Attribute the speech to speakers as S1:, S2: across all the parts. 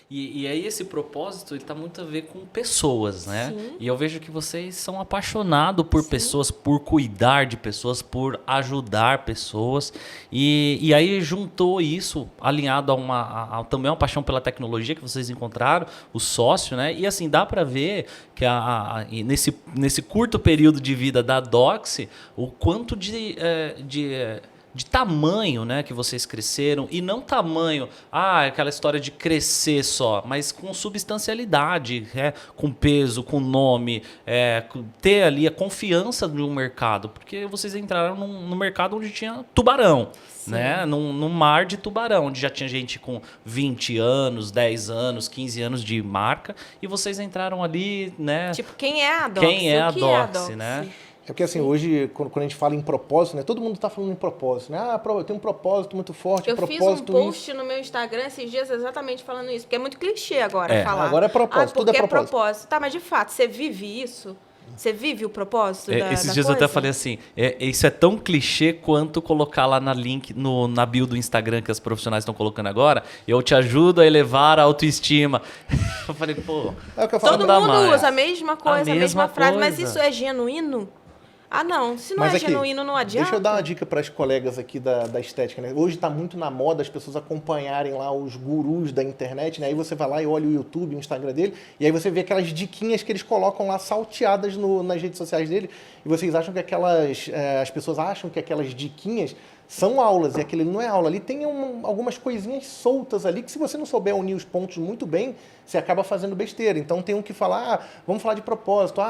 S1: E aí esse propósito ele tá muito a ver com pessoas, né?
S2: Sim,
S1: E eu vejo que vocês são apaixonados por
S2: sim.
S1: pessoas, por cuidar de pessoas, por ajudar pessoas. E aí juntou isso, alinhado também uma paixão pela tecnologia que vocês encontraram, o sócio, né? E assim, dá para ver que e nesse curto período de vida da Doxy, o quanto de tamanho, né, que vocês cresceram, e não tamanho, aquela história de crescer só, mas com substancialidade, com peso, com nome, ter ali a confiança de um mercado, porque vocês entraram no mercado onde tinha tubarão, né,
S2: Sim.
S1: num mar de tubarão, onde já tinha gente com 20 anos, 10 anos, 15 anos de marca, e vocês entraram ali, né,
S2: Tipo, quem é a
S1: quem
S2: Doxy?
S1: é
S2: O
S1: a
S2: que é a
S1: Doxy, né?
S2: Doxy?
S3: É porque assim,
S2: Sim.
S3: hoje, quando a gente fala em propósito, né? Todo mundo está falando em propósito, né? Eu tenho um propósito muito forte,
S2: Eu fiz um
S3: propósito isso.
S2: post no meu Instagram esses dias exatamente falando isso, porque é muito clichê agora falar.
S3: Agora é propósito, tudo é
S2: Porque é
S3: propósito.
S2: propósito. Tá, mas de fato, você vive isso? Você vive o propósito
S1: Esses
S2: da
S1: dias eu
S2: coisa?
S1: até falei assim, isso é tão clichê quanto colocar lá na link, na bio do Instagram que as profissionais estão colocando agora, eu te ajudo a elevar a autoestima. Eu falei, pô,
S3: É o que eu falo.
S2: Todo
S1: não dá
S2: mundo
S1: mais.
S2: usa a mesma coisa, a
S1: mesma
S2: mesma frase, mas
S1: coisa.
S2: isso é genuíno? Ah, não. Se não
S3: Mas
S2: é
S3: aqui,
S2: genuíno, não adianta.
S3: deixa eu dar uma dica para as colegas aqui da estética, né? Hoje está muito na moda as pessoas acompanharem lá os gurus da internet, né? Aí você vai lá e olha o YouTube, o Instagram dele, e aí você vê aquelas diquinhas que eles colocam lá salteadas nas redes sociais dele, e vocês acham que as pessoas acham que aquelas diquinhas são aulas, e aquilo não é aula. Ali tem algumas coisinhas soltas ali que se você não souber unir os pontos muito bem, você acaba fazendo besteira. Então tem um que falar, vamos falar de propósito,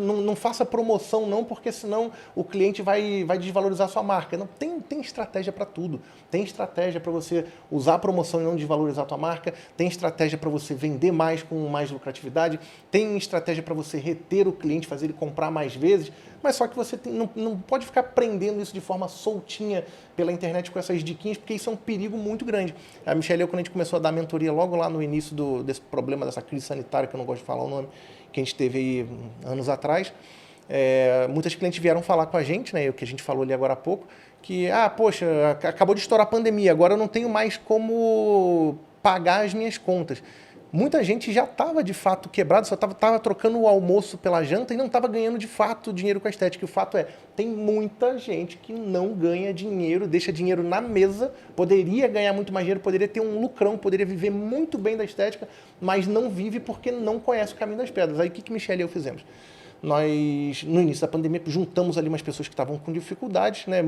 S3: não faça promoção não, porque senão o cliente vai desvalorizar a sua marca. Não, tem estratégia para tudo. Tem estratégia para você usar a promoção e não desvalorizar a tua marca, tem estratégia para você vender mais com mais lucratividade, tem estratégia para você reter o cliente, fazer ele comprar mais vezes, mas só que você não pode ficar aprendendo isso de forma soltinha pela internet com essas diquinhas, porque isso é um perigo muito grande. A Michelle, quando a gente começou a dar mentoria logo lá no início desse problema, dessa crise sanitária, que eu não gosto de falar o nome, que a gente teve aí anos atrás, muitas clientes vieram falar com a gente, né, o que a gente falou ali agora há pouco, que, poxa, acabou de estourar a pandemia, agora eu não tenho mais como pagar as minhas contas. Muita gente já estava de fato quebrado, só estava trocando o almoço pela janta e não estava ganhando de fato dinheiro com a estética. E o fato tem muita gente que não ganha dinheiro, deixa dinheiro na mesa, poderia ganhar muito mais dinheiro, poderia ter um lucrão, poderia viver muito bem da estética, mas não vive porque não conhece o caminho das pedras. Aí o que Michelle e eu fizemos? Nós, no início da pandemia, juntamos ali umas pessoas que estavam com dificuldades, né?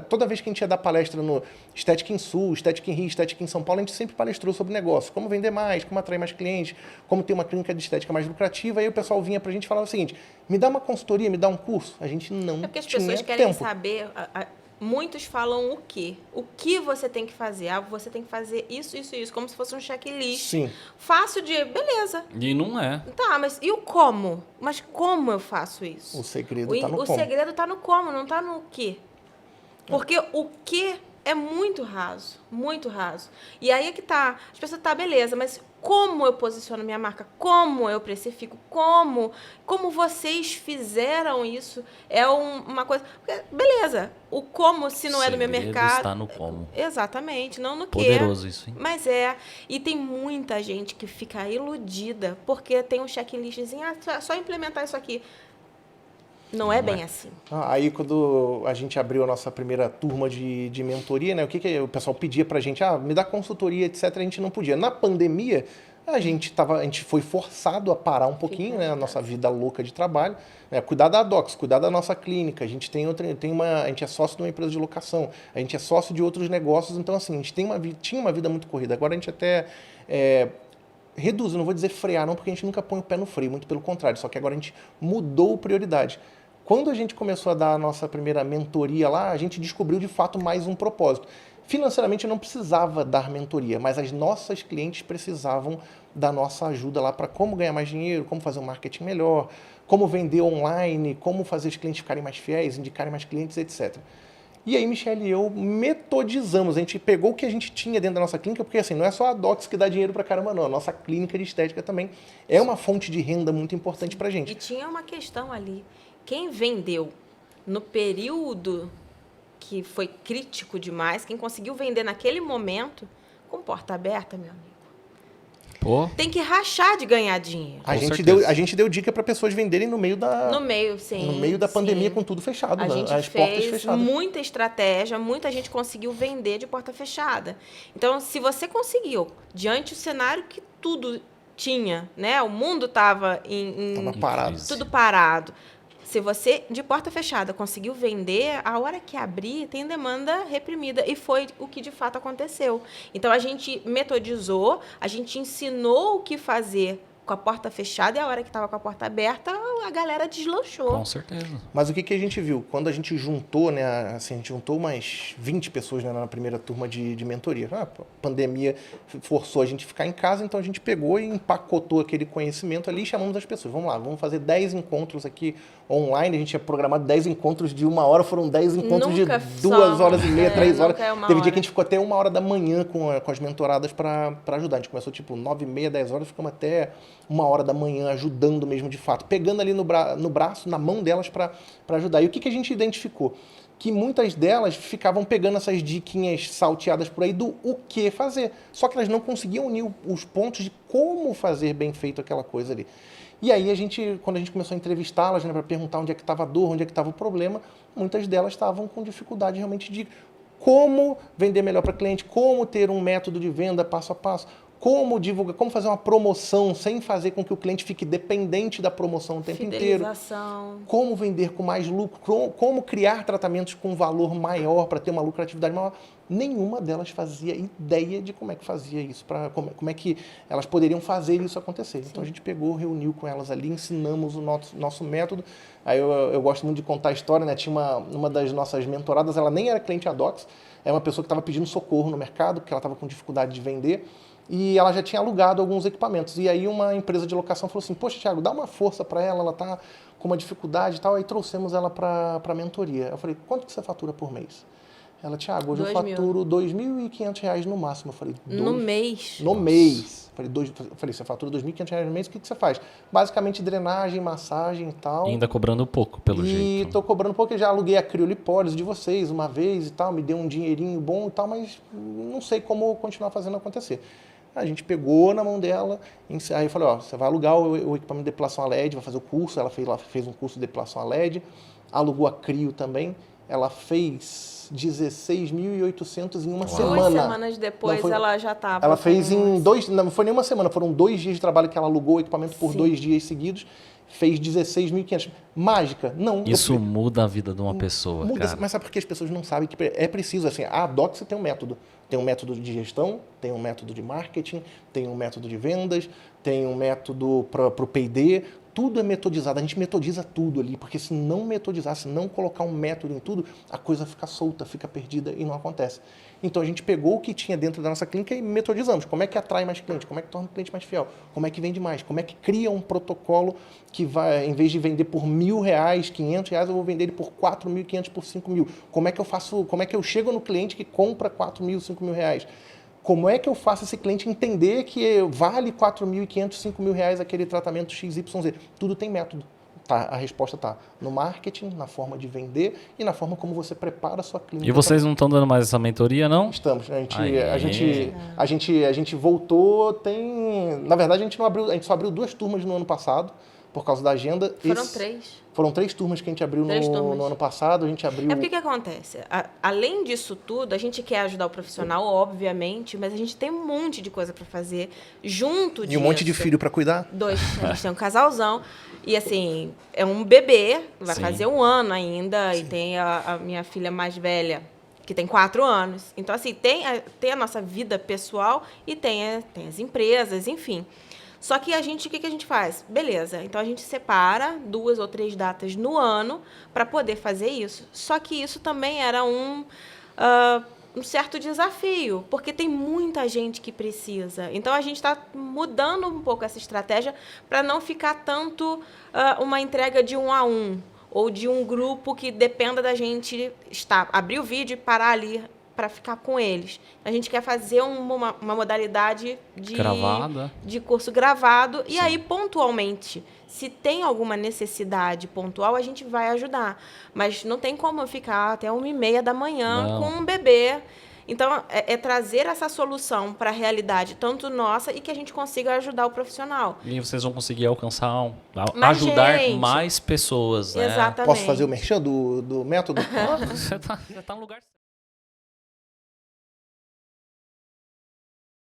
S3: Toda vez que a gente ia dar palestra no Estética em Sul, Estética em Rio, Estética em São Paulo, a gente sempre palestrou sobre negócio, como vender mais, como atrair mais clientes, como ter uma clínica de estética mais lucrativa. Aí o pessoal vinha pra gente e falava o seguinte, me dá uma consultoria, me dá um curso. A gente não tinha tempo.
S2: É porque as pessoas querem saber. Muitos falam o quê? O que você tem que fazer? Você tem que fazer isso, isso e isso, como se fosse um checklist.
S3: Sim.
S2: Fácil de. Beleza.
S1: E não é.
S2: Tá, mas e o como? Mas como eu faço isso?
S3: O segredo está no como.
S2: O segredo tá no como, não tá no quê. Porque o que é muito raso, muito raso. E aí é que tá. As pessoas, beleza, mas como eu posiciono minha marca? Como eu precifico? Como vocês fizeram isso? É uma coisa... Beleza, o como, se não é do meu mercado...
S1: Está no como.
S2: Exatamente, não no quê.
S1: Poderoso isso, hein?
S2: Mas e tem muita gente que fica iludida porque tem um checklistzinho, só implementar isso aqui. Não é bem assim.
S3: Aí quando a gente abriu a nossa primeira turma de mentoria, né, o que o pessoal pedia pra gente? Me dá consultoria, etc. A gente não podia. Na pandemia, a gente foi forçado a parar um pouquinho, né, a nossa vida louca de trabalho, né, cuidar da Dox, cuidar da nossa clínica. A gente a gente é sócio de uma empresa de locação, a gente é sócio de outros negócios, então assim, a gente tinha uma vida muito corrida. Agora a gente até reduz, não vou dizer frear não, porque a gente nunca põe o pé no freio, muito pelo contrário, só que agora a gente mudou prioridade. Quando a gente começou a dar a nossa primeira mentoria lá, a gente descobriu de fato mais um propósito. Financeiramente eu não precisava dar mentoria, mas as nossas clientes precisavam da nossa ajuda lá para como ganhar mais dinheiro, como fazer um marketing melhor, como vender online, como fazer os clientes ficarem mais fiéis, indicarem mais clientes, etc. E aí, Michelle e eu metodizamos, a gente pegou o que a gente tinha dentro da nossa clínica, porque assim, não é só a Dox que dá dinheiro pra caramba, não. A nossa clínica de estética também é uma fonte de renda muito importante pra gente.
S2: E tinha uma questão ali. Quem vendeu no período que foi crítico demais, quem conseguiu vender naquele momento, com porta aberta, meu amigo,
S1: Pô,
S2: Tem que rachar de ganhar dinheiro.
S3: A
S1: Com
S3: gente,
S1: certeza.
S3: a gente deu dica para pessoas venderem no meio da,
S2: No meio, sim.
S3: no meio da pandemia
S2: sim.
S3: com tudo fechado,
S2: A
S3: né?
S2: gente
S3: As portas
S2: fez
S3: fechadas.
S2: muita estratégia, muita gente conseguiu vender de porta fechada. Então, se você conseguiu, diante do cenário que tudo tinha, né? O mundo estava
S3: Tava parado.
S1: crise.
S2: tudo parado. Se você, de porta fechada, conseguiu vender, a hora que abrir, tem demanda reprimida. E foi o que, de fato, aconteceu. Então, a gente metodizou, a gente ensinou o que fazer com a porta fechada e a hora que estava com a porta aberta, a galera deslanchou.
S1: Com certeza.
S3: Mas o que a gente viu? Quando a gente juntou, né? Assim, a gente juntou umas 20 pessoas, né, na primeira turma de mentoria. A pandemia forçou a gente a ficar em casa, então a gente pegou e empacotou aquele conhecimento ali e chamamos as pessoas. Vamos lá, vamos fazer 10 encontros aqui online. A gente tinha programado 10 encontros de 1 hora, foram 10 encontros
S2: Nunca
S3: de
S2: só,
S3: 2 horas e meia, 3 horas.
S2: nunca é uma
S3: Teve dia
S2: hora.
S3: que a gente ficou até 1 hora da manhã com as mentoradas para ajudar. A gente começou tipo 9h30, 10 horas, ficamos até 1 hora da manhã ajudando mesmo de fato, pegando ali no braço, na mão delas para ajudar. E o que a gente identificou? Que muitas delas ficavam pegando essas diquinhas salteadas por aí do o que fazer. Só que elas não conseguiam unir os pontos de como fazer bem feito aquela coisa ali. E aí, quando a gente começou a entrevistá-las, né, para perguntar onde é que estava a dor, onde é que estava o problema, muitas delas estavam com dificuldade realmente de como vender melhor para cliente, como ter um método de venda passo a passo, como divulgar, como fazer uma promoção sem fazer com que o cliente fique dependente da promoção o tempo inteiro.
S2: Fidelização.
S3: Como vender com mais lucro, como criar tratamentos com valor maior para ter uma lucratividade maior. Nenhuma delas fazia ideia de como é que fazia isso, como é que elas poderiam fazer isso acontecer. Então a gente pegou, reuniu com elas ali, ensinamos o nosso método. Aí eu gosto muito de contar a história, né? Tinha uma das nossas mentoradas, ela nem era cliente Adox, era uma pessoa que estava pedindo socorro no mercado, porque ela estava com dificuldade de vender. E ela já tinha alugado alguns equipamentos. E aí uma empresa de locação falou assim, poxa, Thiago, dá uma força para ela está com uma dificuldade e tal. Aí trouxemos ela para a mentoria. Eu falei, quanto que você fatura por mês? Ela, Thiago, hoje eu faturo R$ 2.500 no máximo. Eu falei,
S2: No mês.
S3: No mês. Eu falei, você fatura R$ 2.500 no mês, o que você faz? Basicamente drenagem, massagem e tal.
S1: E ainda cobrando pouco, pelo jeito.
S3: E tô cobrando pouco, eu já aluguei a criolipólise de vocês uma vez e tal, me deu um dinheirinho bom e tal, mas não sei como continuar fazendo acontecer. A gente pegou na mão dela, aí eu falei, ó, você vai alugar o equipamento de depilação a LED, vai fazer o curso, ela fez um curso de depilação a LED, alugou a crio também, ela fez 16.800 em uma semana.
S2: 2 semanas depois ela já estava.
S3: Ela fez em 2, não foi nem uma semana, foram 2 dias de trabalho que ela alugou o equipamento por
S2: Sim.
S3: 2 dias seguidos, fez 16.500. Mágica? Não.
S1: Isso muda a vida de uma pessoa,
S3: Muda,
S1: cara.
S3: mas sabe por que as pessoas não sabem que é preciso, assim, a Adox tem um método. Tem um método de gestão, tem um método de marketing, tem um método de vendas, tem um método para o P&D, tudo é metodizado. A gente metodiza tudo ali, porque se não metodizar, se não colocar um método em tudo, a coisa fica solta, fica perdida e não acontece. Então a gente pegou o que tinha dentro da nossa clínica e metodizamos. Como é que atrai mais cliente? Como é que torna o cliente mais fiel? Como é que vende mais? Como é que cria um protocolo que vai, em vez de vender por R$1.000, R$500, eu vou vender ele por R$4.500, por R$5.000? Como é que eu faço? Como é que eu chego no cliente que compra R$4.000, R$5.000? Como é que eu faço esse cliente entender que vale R$4.500, R$5.000 aquele tratamento XYZ? Tudo tem método. Tá, a resposta está no marketing, na forma de vender e na forma como você prepara a sua clínica.
S1: E vocês não estão dando mais essa mentoria, não?
S3: Estamos.
S1: Aí.
S3: A gente voltou, na verdade, a gente só abriu 2 turmas no ano passado, por causa da agenda.
S2: Foram 3.
S3: Foram 3 turmas que a gente abriu no ano passado. A gente abriu.
S2: É porque que acontece? Além disso tudo, a gente quer ajudar o profissional, obviamente, mas a gente tem um monte de coisa para fazer junto disso.
S3: E um monte de filho para cuidar.
S2: 2, a gente tem um casalzão. E assim, é um bebê, vai
S1: Sim.
S2: fazer 1 ano ainda, e tem a minha filha mais velha, que tem 4 anos. Então, assim, tem a nossa vida pessoal e tem as empresas, enfim. Só que o que a gente faz? Beleza, então a gente separa 2 ou 3 datas no ano para poder fazer isso. Só que isso também era um certo desafio, porque tem muita gente que precisa. Então, a gente está mudando um pouco essa estratégia para não ficar tanto uma entrega de 1 a 1, ou de um grupo que dependa da gente abrir o vídeo e parar ali para ficar com eles. A gente quer fazer uma modalidade de curso gravado.
S1: Sim.
S2: E aí, pontualmente, se tem alguma necessidade pontual, a gente vai ajudar. Mas não tem como eu ficar até 1h30 da manhã com um bebê. Então, é trazer essa solução para a realidade, tanto nossa, e que a gente consiga ajudar o profissional.
S1: E vocês vão conseguir alcançar,
S2: Mais
S1: ajudar
S2: gente.
S1: mais pessoas, né?
S2: Exatamente.
S3: Posso fazer o merchan do método?
S1: Você tá no lugar certo.